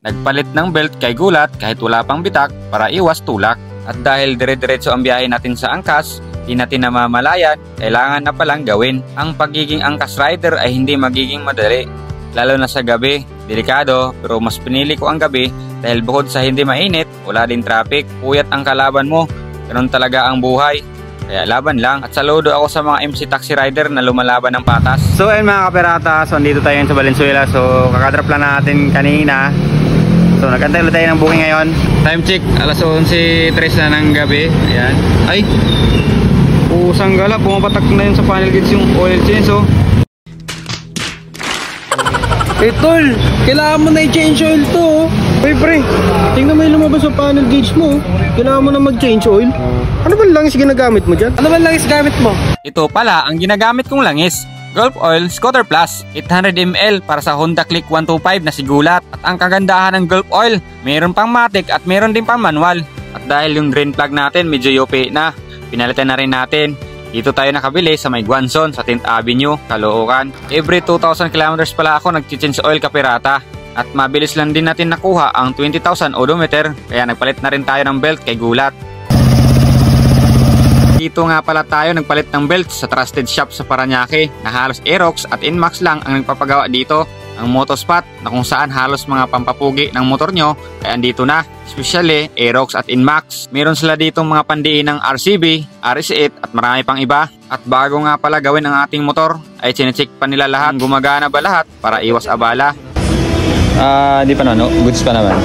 Nagpalit ng belt kay gulat kahit wala pang bitak para iwas tulak. At dahil dire-diretso ang biyahe natin sa angkas, di natin namamalayan, kailangan na palang gawin. Ang pagiging angkas rider ay hindi magiging madali, lalo na sa gabi. Delikado, pero mas pinili ko ang gabi dahil bukod sa hindi mainit, wala din traffic. Puyat ang kalaban mo, ganun talaga ang buhay. Kaya laban lang. At saludo ako sa mga MC taxi rider na lumalaban ng patas. So ayun mga kaperata, so andito tayo sa Valenzuela. So kakadrop lang natin kanina. So nagantay ulit tayo ng booking ngayon. Time check, alas 11:03 na ng gabi. Ayan. Ay! Pusang gala, pumapatak na yun sa panel gauge yung oil change. So tol, kailangan mo na i-change oil to. Uy pre, tingnan mo yung lumabas sa panel gauge mo. Kailangan mo na mag-change oil. Ano ba langis ginagamit mo dyan? Ano ba langis gamit mo? Ito pala ang ginagamit kong langis. Gulf Oil Scooter Plus 800 ml para sa Honda Click 125 na sigulat. At ang kagandahan ng Gulf Oil, mayroon pang matic at mayroon din pang manual. At dahil yung drain plug natin medyo yope na, pinalitan na rin natin. Dito tayo nakabili sa may Guanzon sa 10th Avenue, Caloocan. Every 2,000 kilometers pala ako nag-change oil kapirata. At mabilis lang din natin nakuha ang 20,000 odometer, kaya nagpalit na rin tayo ng belt kay gulat. Dito nga pala tayo nagpalit ng belt sa trusted shop sa Parañaque na halos Aerox at Inmax lang ang nagpapagawa dito. Ang Motospot na kung saan halos mga pampapugi ng motor nyo ay andito na. Especially Aerox at Inmax. Meron sila dito mga pandiin ng RCB, RS8 at marami pang iba. At bago nga pala gawin ang ating motor ay chinecheck pa nila lahat. Gumagana ba lahat para iwas abala. Di pa no? Goods pa naman.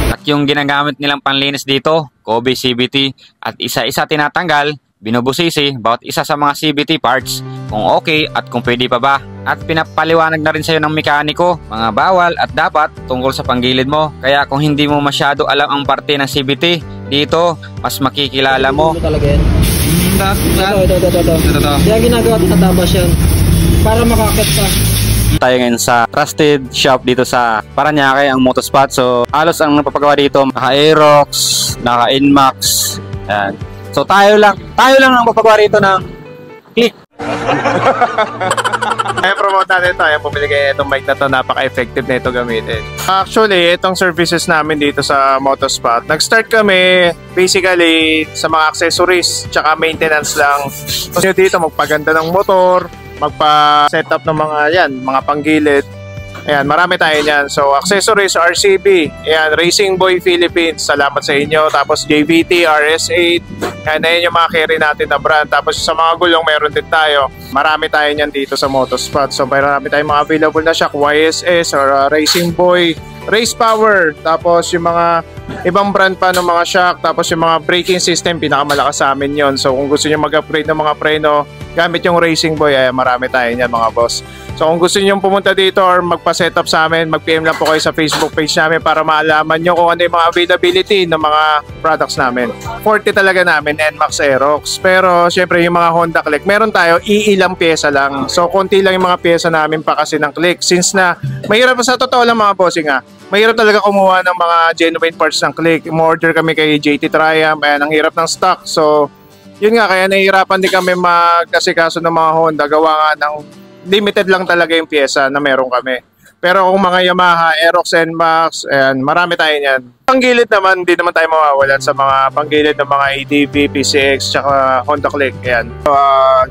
At yung ginagamit nilang panlinis dito, Kobe CVT, at isa-isa tinatanggal, binubusisi bawat isa sa mga CVT parts kung okay at kung pwede pa ba. At pinapaliwanag na rin sa'yo ng mekaniko mga bawal at dapat tungkol sa panggilid mo. Kaya kung hindi mo masyado alam ang parte ng CVT, dito mas makikilala mo. Ito talaga yan. Ito. Kaya ginagawa ito sa tabas yan para makakit pa. Tayo ngayon sa trusted shop dito sa Parañaque, ang Motospot. So halos ang napapagawa dito naka-Aerox, naka-Inmax. Ayan. So tayo lang ang papagawa rito ng Click. Kaya promote natin ito. Ayan, pumili kayo itong mic na ito. Napaka-effective na ito gamitin. Actually, itong services namin dito sa Motospot, nag-start kami basically sa mga accessories tsaka maintenance lang. So dito magpaganda ng motor, magpa-setup ng mga panggilid. Ayan, marami tayo niyan. So, accessories, RCB. Ayan, Racing Boy Philippines. Salamat sa inyo. Tapos, JVT, RS8. Ayan yung mga carry natin na brand. Tapos, sa mga gulong, meron din tayo. Marami tayo niyan dito sa Motospot. So, marami tayong mga available na shock. YSS or Racing Boy. Race Power. Tapos, yung mga ibang brand pa ng mga shock. Tapos, yung mga braking system, pinakamalakas sa amin yon. So, kung gusto nyo mag-upgrade ng mga preno, gamit yung Racing Boy, ay marami tayo niyan mga boss. So kung gusto niyo pumunta dito or magpa-setup sa amin, mag-PM lang po kayo sa Facebook page namin para maalaman nyo kung ano yung mga availability ng mga products namin. 40 talaga namin, Nmax Aerox. Pero syempre yung mga Honda Click, meron tayo iilang pyesa lang. So konti lang yung mga pyesa namin pa kasi ng Click. Since na mahirap sa totoo lang mga bossing mahirap talaga kumuha ng mga genuine parts ng Click. Mo-order kami kay JT Triumph, ayan, ang hirap ng stock. So yun nga, kaya nahihirapan din kami magkasikaso ng mga Honda. Gawa nga ng limited lang talaga yung pyesa na meron kami. Pero kung mga Yamaha, Aerox, Nmax, ayan, marami tayo niyan. Panggilid naman, hindi naman tayo mawawalan sa mga panggilid ng mga ADV, PCX, tsaka Honda Click. Ayan.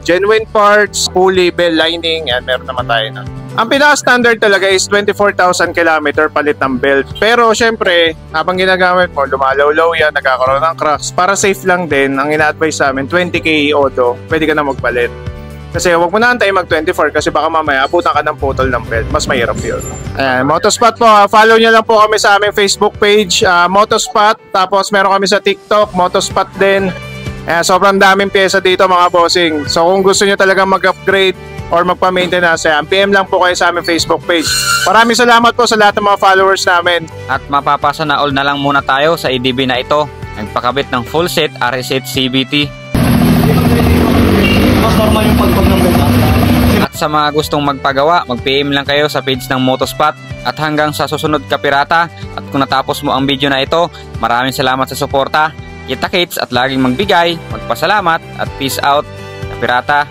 Genuine parts, pulley, bell lining, ayan, meron naman tayo na. Ang pinaka-standard talaga is 24,000 km palit ng belt. Pero syempre, habang ginagamit mo, lumalaw-law yan, nagkakaroon ng cracks. Para safe lang din, ang ina-advise sa amin, 20K auto, pwede ka na magpalit. Kasi huwag mo na antay mag-24 kasi baka mamaya abutan ka ng putol ng belt. Mas mahirap yun. Ayan, Motospot po. Follow nyo lang po kami sa aming Facebook page, Motospot. Tapos meron kami sa TikTok, Motospot din. Ayan, sobrang daming pyesa dito mga bossing. So kung gusto nyo talaga mag-upgrade or magpa-maintenance, PM lang po kayo sa aming Facebook page. Maraming salamat po sa lahat ng mga followers namin. At mapapasa na all na lang muna tayo sa EDV na ito. Nagpakabit ng full set RS8 CVT. At sa mga gustong magpagawa, mag-PM lang kayo sa page ng Motospot. At hanggang sa susunod kapirata, at kung natapos mo ang video na ito, maraming salamat sa suporta. Kita-kits at laging magbigay, magpasalamat at peace out kapirata.